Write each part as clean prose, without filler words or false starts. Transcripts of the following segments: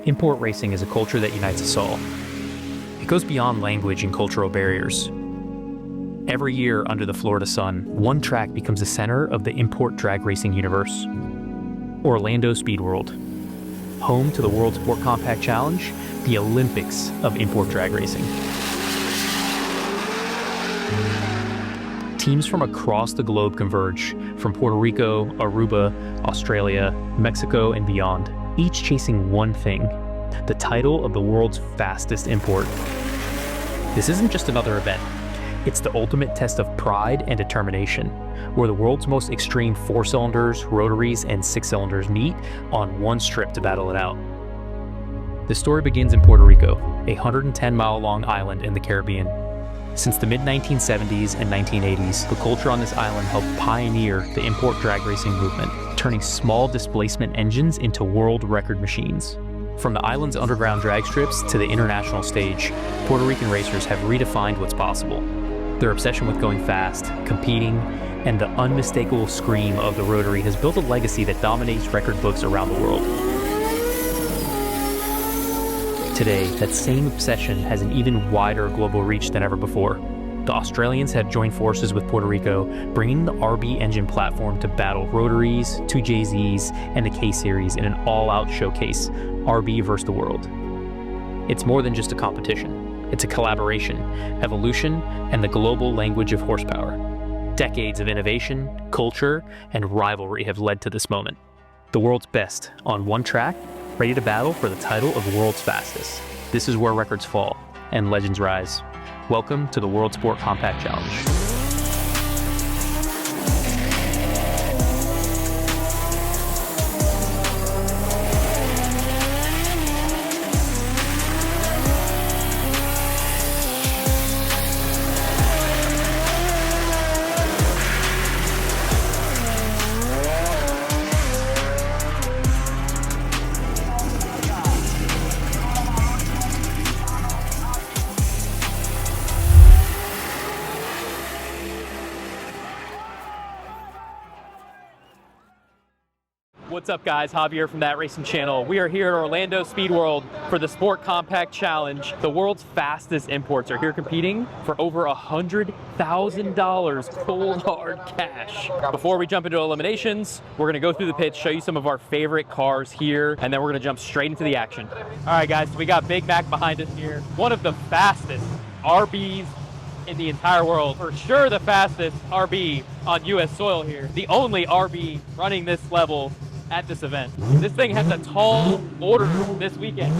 Import racing is a culture that unites us all. It goes beyond language and cultural barriers. Every year under the Florida sun, one track becomes the center of the import drag racing universe. Orlando Speed World, home to the World Sport Compact Challenge, the Olympics of import drag racing. Teams from across the globe converge, from Puerto Rico, Aruba, Australia, Mexico, and beyond, each chasing one thing: the title of the world's fastest import. This isn't just another event. It's the ultimate test of pride and determination, where the world's most extreme 4-cylinders, rotaries, and 6-cylinders meet on one strip to battle it out. The story begins in Puerto Rico, a 110-mile-long island in the Caribbean. Since the mid-1970s and 1980s, the culture on this island helped pioneer the import drag racing movement, turning small displacement engines into world record machines. From the island's underground drag strips to the international stage, Puerto Rican racers have redefined what's possible. Their obsession with going fast, competing, and the unmistakable scream of the rotary has built a legacy that dominates record books around the world. Today, that same obsession has an even wider global reach than ever before. The Australians have joined forces with Puerto Rico, bringing the RB engine platform to battle rotaries, 2JZs, and the K-Series in an all-out showcase, RB vs. the world. It's more than just a competition. It's a collaboration, evolution, and the global language of horsepower. Decades of innovation, culture, and rivalry have led to this moment. The world's best on one track, ready to battle for the title of world's fastest. This is where records fall and legends rise. Welcome to the World Sport Compact Challenge. What's up guys, Javier from That Racing Channel. We are here at Orlando Speed World for the Sport Compact Challenge. The world's fastest imports are here competing for over $100,000 cold hard cash. Before we jump into eliminations, we're gonna go through the pits, show you some of our favorite cars here, and then we're gonna jump straight into the action. All right guys, so we got Big Mac behind us here. One of the fastest RBs in the entire world. For sure the fastest RB on US soil here. The only RB running this level at this event. This thing has a tall order this weekend,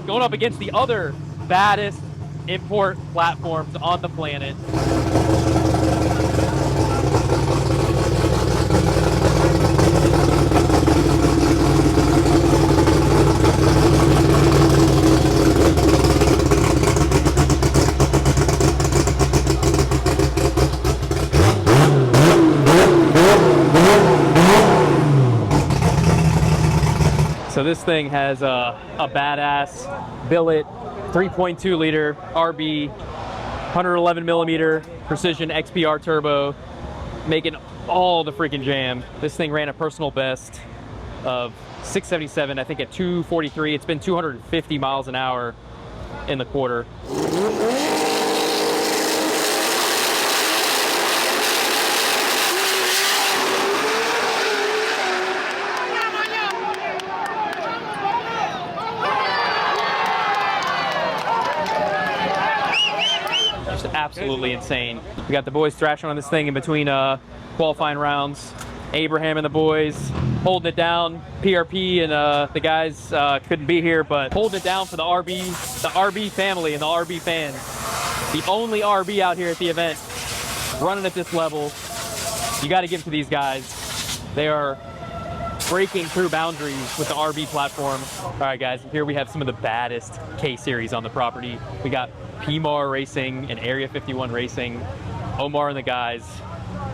going up against the other baddest import platforms on the planet. So this thing has a badass billet 3.2 liter RB, 111 millimeter precision XPR turbo, making all the freaking jam. This thing ran a personal best of 677, I think at 243. It's been 250 miles an hour in the quarter. Absolutely insane. We got the boys thrashing on this thing in between qualifying rounds. Abraham and the boys holding it down. PRP and the guys couldn't be here, but holding it down for the RB family and the RB fans. The only RB out here at the event running at this level. You got to give it to these guys. They are breaking through boundaries with the RB platform. All right, guys, here we have some of the baddest K-Series on the property. We got PMAR Racing and Area 51 Racing. Omar and the guys,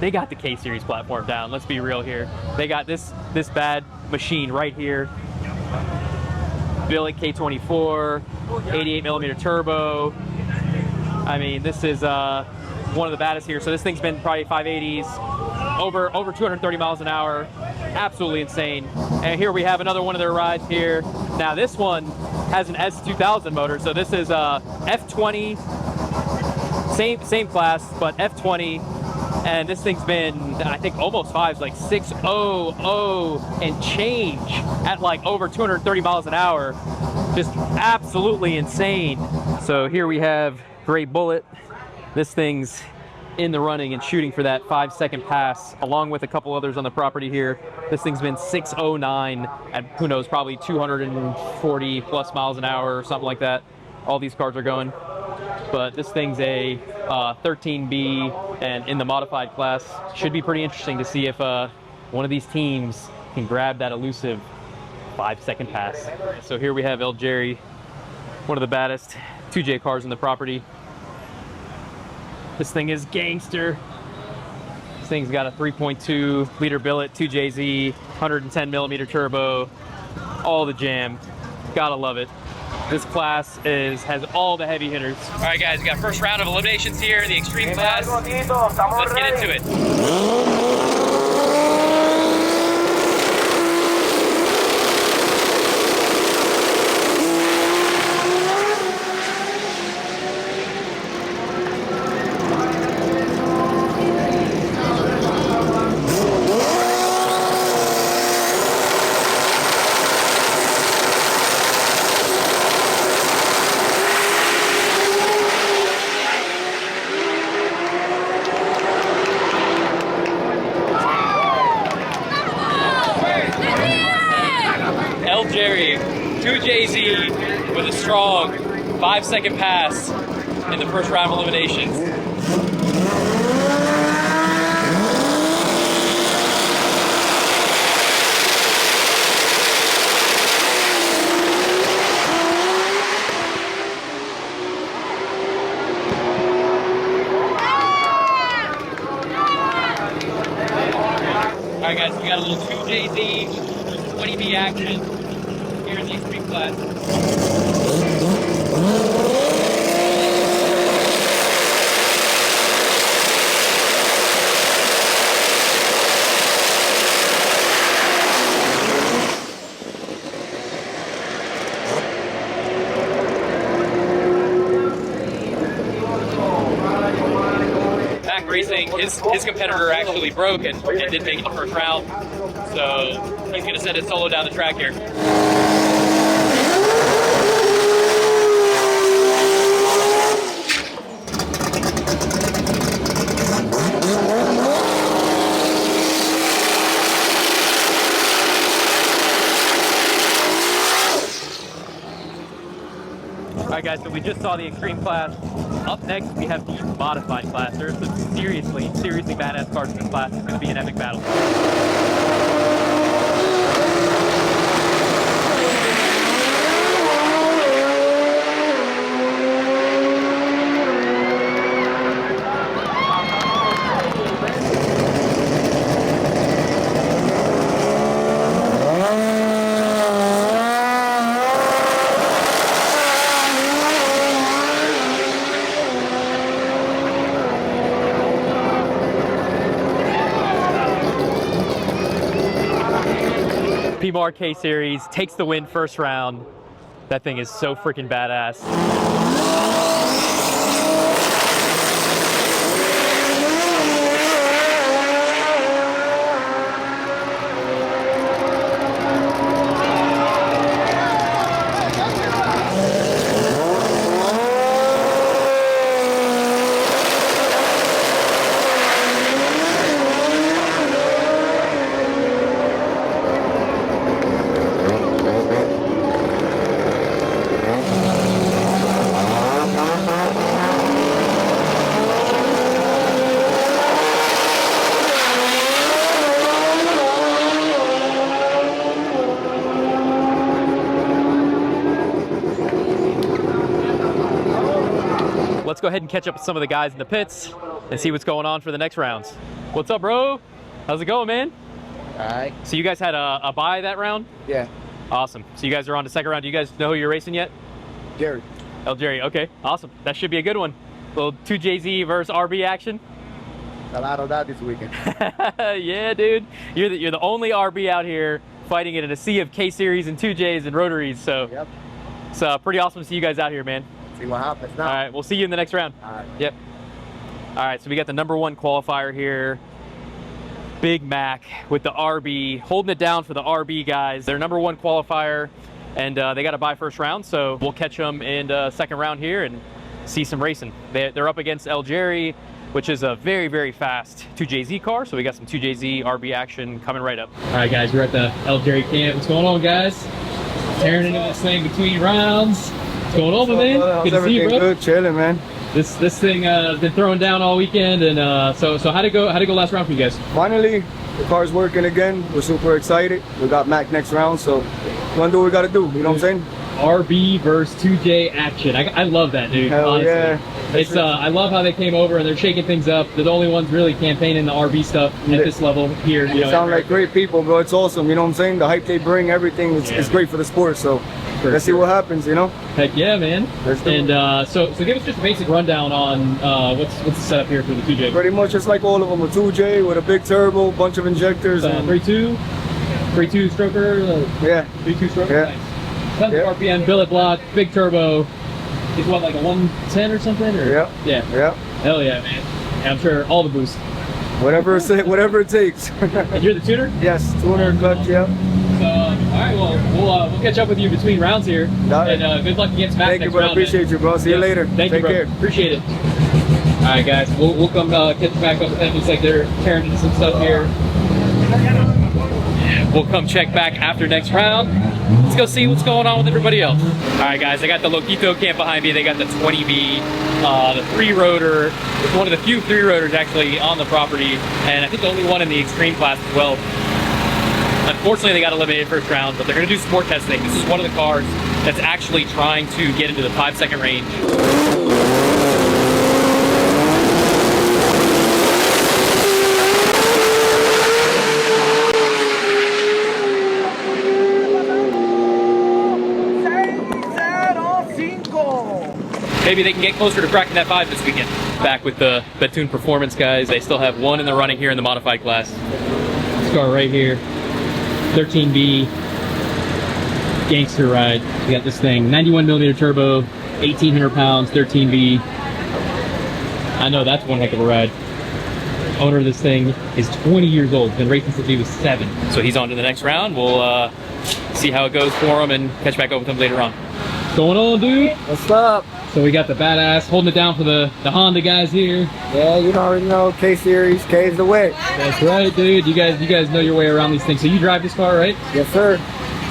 they got the K-Series platform down. Let's be real here. They got this bad machine right here. Billet K24, 88 millimeter turbo. I mean, this is one of the baddest here. So this thing's been probably 580s, over 230 miles an hour. Absolutely insane. And here we have another one of their rides here. Now this one has an S2000 motor, so this is a F20, same class, but F20, and this thing's been, I think, almost fives, like 600 and change at like over 230 miles an hour. Just absolutely insane. So here we have Gray Bullet. This thing's in the running and shooting for that 5-second pass, along with a couple others on the property here. This thing's been 609 at, who knows, probably 240 plus miles an hour or something like that. All these cars are going. But this thing's a 13B and in the modified class. Should be pretty interesting to see if one of these teams can grab that elusive 5-second pass. So here we have El Jerry, one of the baddest 2J cars in the property. This thing is gangster. This thing's got a 3.2 liter billet, 2JZ, 110 millimeter turbo, all the jam. Gotta love it. This class has all the heavy hitters. All right, guys, we got first round of eliminations here, the extreme class. Let's get into it. Jerry, 2JZ with a strong 5-second pass in the first round of eliminations. All right, guys, we got a little 2JZ 20B action here in the extreme class. Back racing, his competitor actually broke and didn't make it the first round, so he's going to send it solo down the track here. Alright guys, so we just saw the extreme class. Up next we have the modified class. There's some seriously badass cars in this class. It's going to be an epic battle. PMAR K Series takes the win first round. That thing is so freaking badass. Let's go ahead and catch up with some of the guys in the pits and see what's going on for the next rounds. What's up, bro? How's it going, man? All right. So you guys had a bye that round? Yeah. Awesome. So you guys are on the second round. Do you guys know who you're racing yet? Jerry. El Jerry. Okay, awesome. That should be a good one. Little 2JZ versus RB action. A lot of that this weekend. Yeah, dude. You're the only RB out here fighting it in a sea of K-Series and 2Js and rotaries. So Yep. it's pretty awesome to see you guys out here, man. See what happens now. All right, we'll see you in the next round. All right. Yep. All right, so we got the #1 qualifier here. Big Mac with the RB, holding it down for the RB guys. Their #1 qualifier, and they got to buy first round, so we'll catch them in second round here and see some racing. They're up against Algeri, which is a very, very fast 2JZ car, so we got some 2JZ RB action coming right up. All right, guys, we're at the Algeri camp. What's going on, guys? Tearing into this thing between rounds. What's going on, man? Good to see you, bro. Good, chilling, man. This thing has been throwing down all weekend, and so how'd it go last round for you guys? Finally, the car's working again. We're super excited. We got Mac next round, so we're gonna do what we gotta do. You know what I'm saying? RB versus 2J action. I love that, dude. Hell honestly. yeah. It's I love how they came over and they're shaking things up. They're the only ones really campaigning the RB stuff at this level here. You know, sound like great people, bro. It's awesome. You know what I'm saying? The hype they bring, everything is great for the sport. So let's see what happens. You know? Heck yeah, man. Let's do it. And so give us just a basic rundown on what's the setup here for the 2J. Pretty much just like all of them. A 2J with a big turbo, bunch of injectors. 3.2 stroker. Yeah. 3.2 stroker. Yeah. Nice. Tons of RPM, billet block, big turbo. It's what, like a 110 or something? Or? Yeah. Yeah. Yeah. Hell yeah, man. And I'm sure all the boosts. Whatever it takes. And you're the tuner? Yes, tuner, clutch, yeah. So, all right, well, we'll catch up with you between rounds here. And good luck against Matt. Thank you, bro. Appreciate you, bro. See you later. Thank you, bro. Take care. Appreciate it. All right, guys. We'll come catch back up with them. Looks like they're tearing into some stuff here. We'll come check back after next round. Let's go see what's going on with everybody else. All right, guys, I got the Loquito camp behind me. They got the 20B, the 3-rotor. It's one of the few 3-rotors actually on the property, and I think the only one in the extreme class as well. Unfortunately, they got eliminated first round, but they're gonna do some more testing. This is one of the cars that's actually trying to get into the 5-second range. Maybe they can get closer to cracking that 5 this weekend. Back with the Bethune Performance guys. They still have one in the running here in the modified class. This car right here, 13B, gangster ride. We got this thing, 91mm turbo, 1,800 pounds, 13B. I know that's one heck of a ride. Owner of this thing is 20 years old, been racing since he was 7. So he's on to the next round. We'll see how it goes for him and catch back up with him later on. What's going on, dude? What's up? So we got the badass holding it down for the Honda guys here. Yeah, you already know, K-Series, K is the way. That's right, dude. You guys know your way around these things. So you drive this car, right? Yes, sir.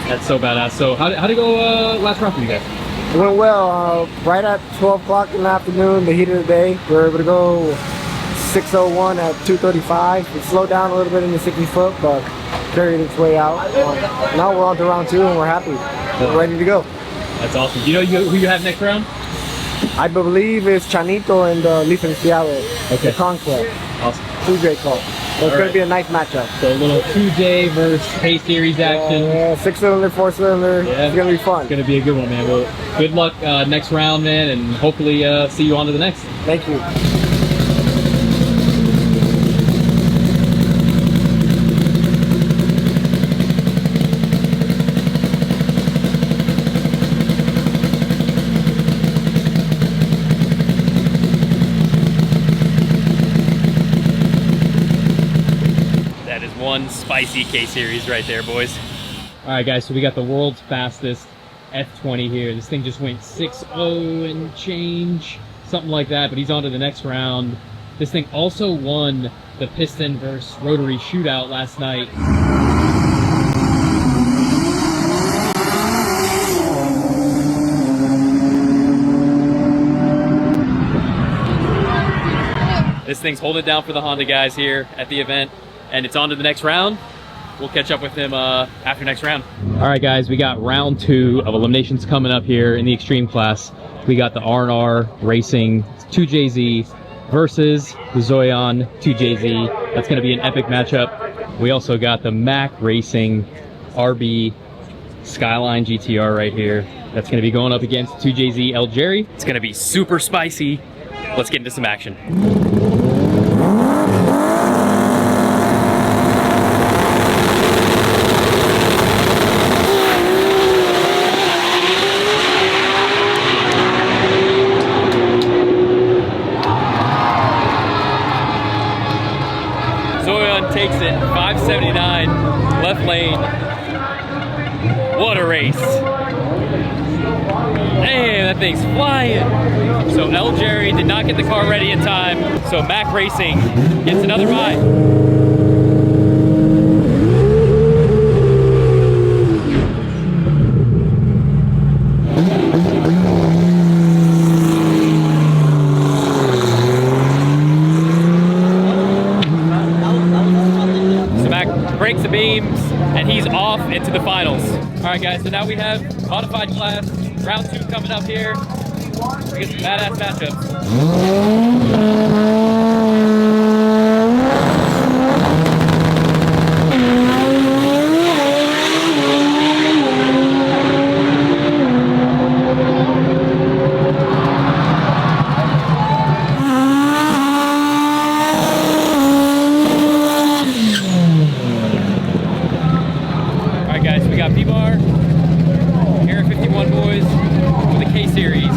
That's so badass. So how'd it go last round for you guys? It went well. Right at 12 o'clock in the afternoon, the heat of the day, we were able to go 6:01 at 2:35. It slowed down a little bit in the 60 foot, but carried its way out. Now we're on to round 2 and we're happy. We're ready to go. That's awesome. Do you know who you have next round? I believe it's Chanito and Licenciado. Okay. The Conquest. Awesome. 2J car. So it's going to be a nice matchup. So a little 2J versus K-Series action. Yeah, 6-cylinder, 4-cylinder. Yeah. It's going to be fun. It's going to be a good one, man. Well, good luck next round, man, and hopefully see you on to the next. Thank you. One spicy K-Series right there, boys. All right, guys, so we got the world's fastest F20 here. This thing just went 6.0 and change, something like that, but he's on to the next round. This thing also won the piston versus rotary shootout last night. This thing's holding it down for the Honda guys here at the event. And it's on to the next round. We'll catch up with him after next round. All right, guys, we got round 2 of eliminations coming up here in the extreme class. We got the R&R Racing 2JZ versus the Zoyan 2JZ. That's going to be an epic matchup. We also got the Mac Racing RB Skyline GTR right here. That's going to be going up against 2JZ Algeri. It's going to be super spicy. Let's get into some action. race. Damn, that thing's flying. So L. Jerry did not get the car ready in time. So Mac Racing gets another ride. So Mac breaks the beams and he's off into the finals. All right, guys, so now we have modified class, round 2 coming up here. We get some badass matchups. All right, guys, we got P-Bar, Air 51 boys with the K-Series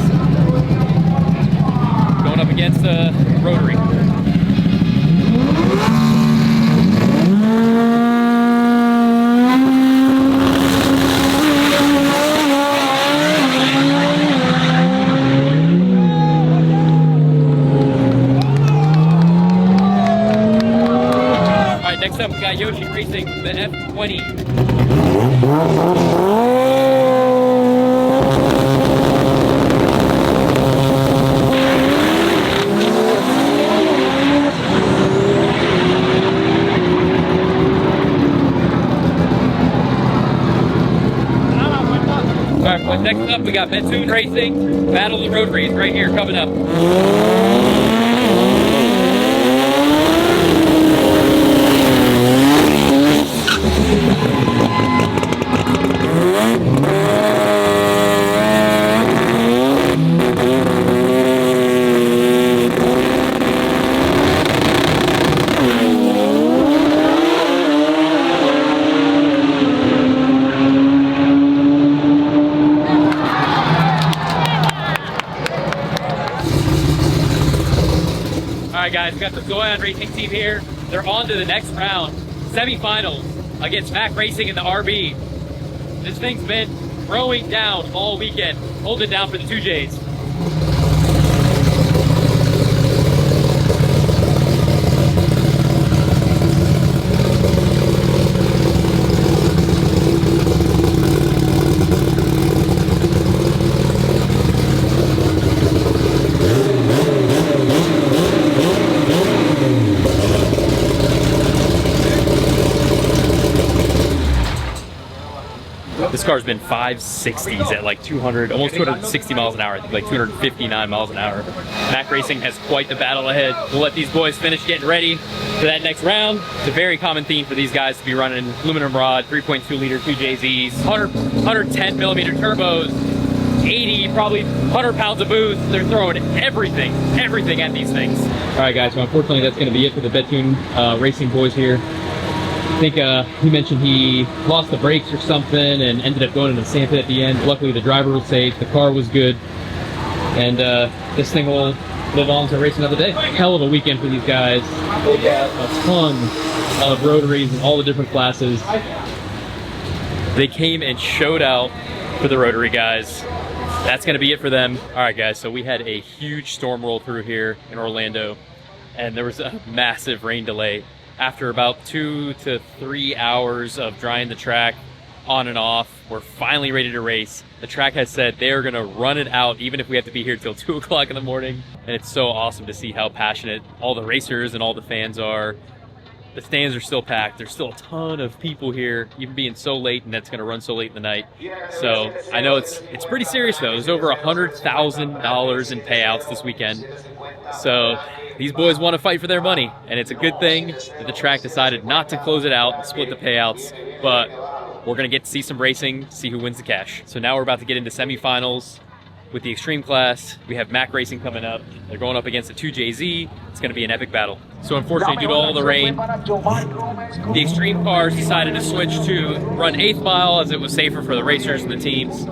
going up against the rotary. All right, next up we got Yoshi Racing, the F20. Alright, but next up we got Bentoon Racing, Battle of the Rotaries right here coming up. Alright guys, we got the Zoyan Racing team here. They're on to the next round. Semifinals against Mac Racing and the RB. This thing's been throwing down all weekend. Hold it down for the 2Js. This car's been 560s at like 200, almost 260 miles an hour, I think like 259 miles an hour. Mac Racing has quite the battle ahead. We'll let these boys finish getting ready for that next round. It's a very common theme for these guys to be running aluminum rod, 3.2 liter 2JZs, 110 millimeter turbos, 80, probably 100 pounds of boost. They're throwing everything at these things. All right guys, so unfortunately that's gonna be it for the Bentoon Racing boys here. I think he mentioned he lost the brakes or something and ended up going into the sand pit at the end. Luckily the driver was safe, the car was good, and this thing will live on to race another day. Hell of a weekend for these guys. They got a ton of rotaries in all the different classes. They came and showed out for the rotary guys. That's gonna be it for them. All right guys, so we had a huge storm roll through here in Orlando, and there was a massive rain delay. After about 2 to 3 hours of drying the track on and off, we're finally ready to race. The track has said they're gonna run it out even if we have to be here till 2 o'clock in the morning. And it's so awesome to see how passionate all the racers and all the fans are. The stands are still packed. There's still a ton of people here, even being so late, and that's gonna run so late in the night. So I know it's pretty serious though. There's over $100,000 in payouts this weekend. So these boys want to fight for their money, and it's a good thing that the track decided not to close it out and split the payouts, but we're gonna get to see some racing, see who wins the cash. So now we're about to get into semifinals with the extreme class. We have Mac Racing coming up. They're going up against the 2JZ. It's gonna be an epic battle. So unfortunately, due to all the rain, the extreme cars decided to switch to run 8th mile as it was safer for the racers and the teams.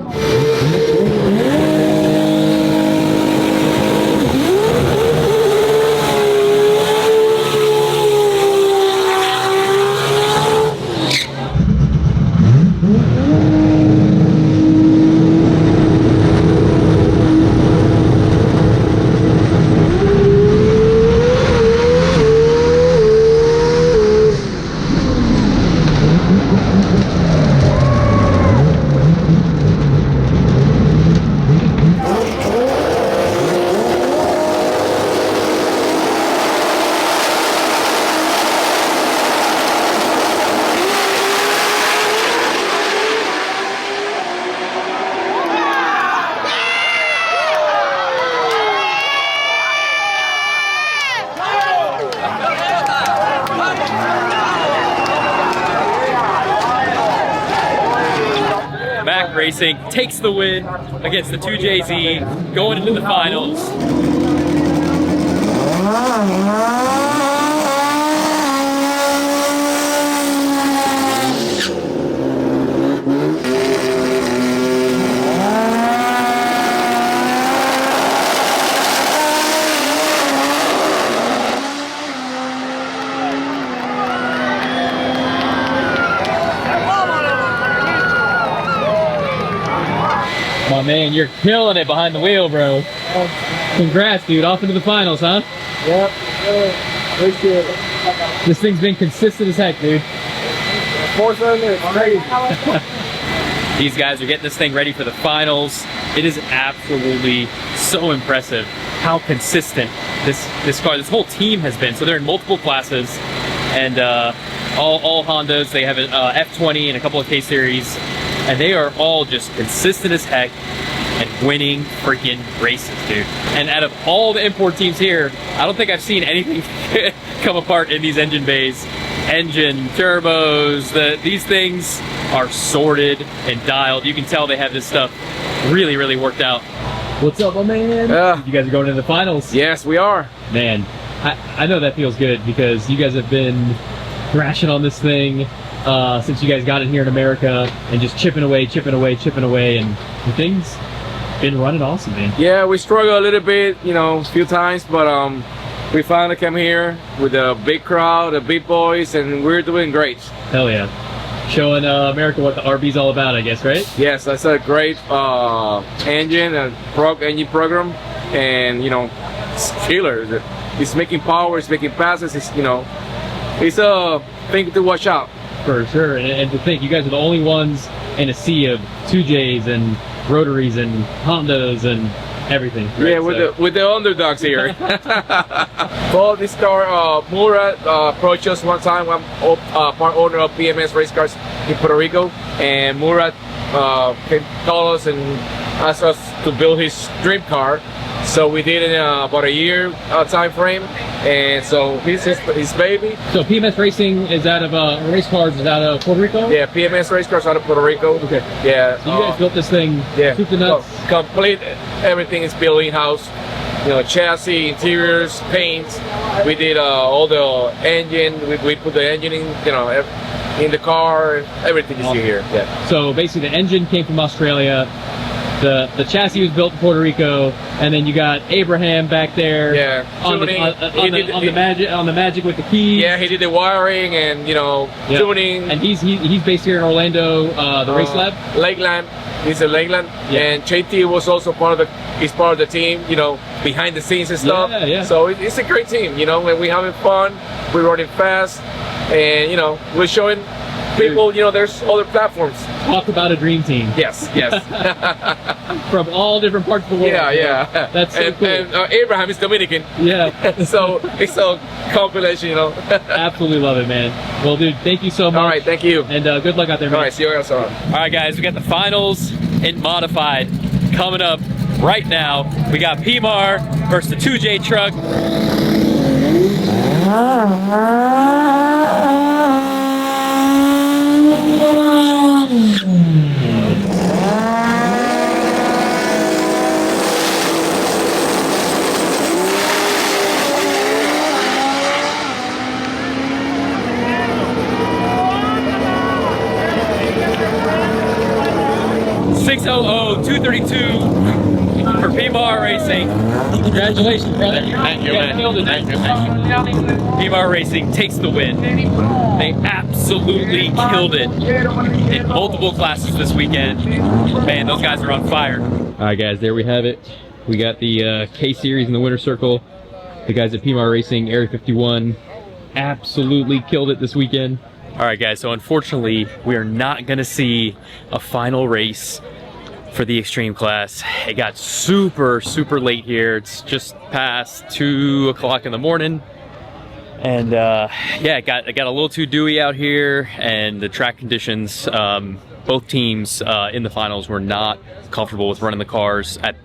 Mac Racing takes the win against the 2JZ, going into the finals. My man, you're killing it behind the wheel, bro. Congrats, dude. Off into the finals, huh? Yep. Appreciate it. This thing's been consistent as heck, dude. 4-cylinder, crazy. These guys are getting this thing ready for the finals. It is absolutely so impressive how consistent this whole team has been. So they're in multiple classes, and all Hondas. They have an F20 and a couple of K series, and they are all just consistent as heck and winning freaking races, dude. And out of all the import teams here, I don't think I've seen anything come apart in these engine bays. Engine, turbos, these things are sorted and dialed. You can tell they have this stuff really, really worked out. What's up, my man? You guys are going to the finals. Yes, we are. Man, I know that feels good because you guys have been thrashing on this thing since you guys got it here in America and just chipping away, and the thing's been running awesome, man. Yeah, we struggled a little bit, you know, a few times, but we finally came here with a big crowd, the big boys, and we're doing great. Hell yeah. Showing America what the RB's all about, I guess, right? Yes, that's a great engine and engine program, and you know, it's killer. It's making power, it's making passes, it's, you know, it's a thing to watch out. For sure, and to think you guys are the only ones in a sea of 2Js and rotaries and Hondas and everything. Right? Yeah, with the underdogs here. Well, this car, Murat approached us one time. I'm part owner of PMS Race Cars in Puerto Rico, and Murat came call us and asked us to build his dream car. So we did it in about a year time frame, and so he's his baby. So PMS Racing is out of race cars is out of Puerto Rico. Yeah, PMS Race Cars out of Puerto Rico. Okay. Yeah. So you guys built this thing. Yeah. Soup to nuts. Complete. Everything is built in house. You know, chassis, interiors, paint. We did all the engine. We put the engine in, you know, in the car. Everything you see here. Yeah. So basically, the engine came from Australia. The chassis was built in Puerto Rico, and then you got Abraham back there. Yeah. On the magic with the keys. Yeah, he did the wiring and, you know, tuning. And he's based here in Orlando, the race lab. Lakeland. He's in Lakeland. Yeah. And JT was also part of the team, you know, behind the scenes and stuff. Yeah, yeah. So it's a great team, you know, when we're having fun, we're running fast, and, you know, we're showing people, you know, there's other platforms. Talk about a dream team. Yes, yes. From all different parts of the world. Yeah, yeah. That's so cool. And Abraham is Dominican. Yeah. So it's a compilation, you know. Absolutely love it, man. Well, dude, thank you so much. All right, thank you. And good luck out there, man. All right, see you guys around. All right, guys, we got the finals in modified coming up right now. We got PMAR versus the 2J truck. 232 for PMAR Racing. Congratulations, brother. Thank you, man. Thank you. PMAR Racing takes the win. They absolutely killed it in multiple classes this weekend. Man, those guys are on fire. All right, guys, there we have it. We got the K Series in the winner's circle. The guys at PMAR Racing, Area 51, absolutely killed it this weekend. All right, guys, so unfortunately, we are not gonna see a final race for the extreme class. It got super late here. It's just past 2 o'clock in the morning, and yeah, it got a little too dewy out here, and the track conditions, both teams in the finals were not comfortable with running the cars at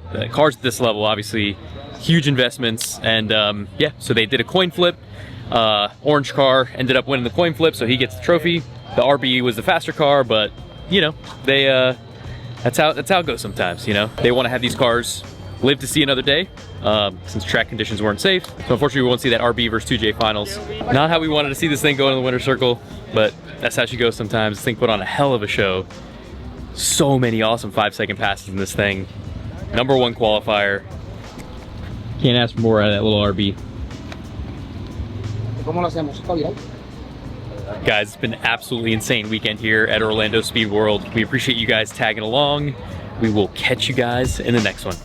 this level. Obviously huge investments, and yeah, so they did a coin flip. Orange car ended up winning the coin flip, so he gets the trophy. The RB was the faster car, but you know, they that's how it goes sometimes, you know? They want to have these cars live to see another day, since track conditions weren't safe. So unfortunately we won't see that RB versus 2J finals. Not how we wanted to see this thing go in the winner's circle, but that's how she goes sometimes. This thing put on a hell of a show. So many awesome 5-second passes in this thing. #1 qualifier. Can't ask for more out of that little RB. Guys, it's been an absolutely insane weekend here at Orlando Speed World. We appreciate you guys tagging along. We will catch you guys in the next one.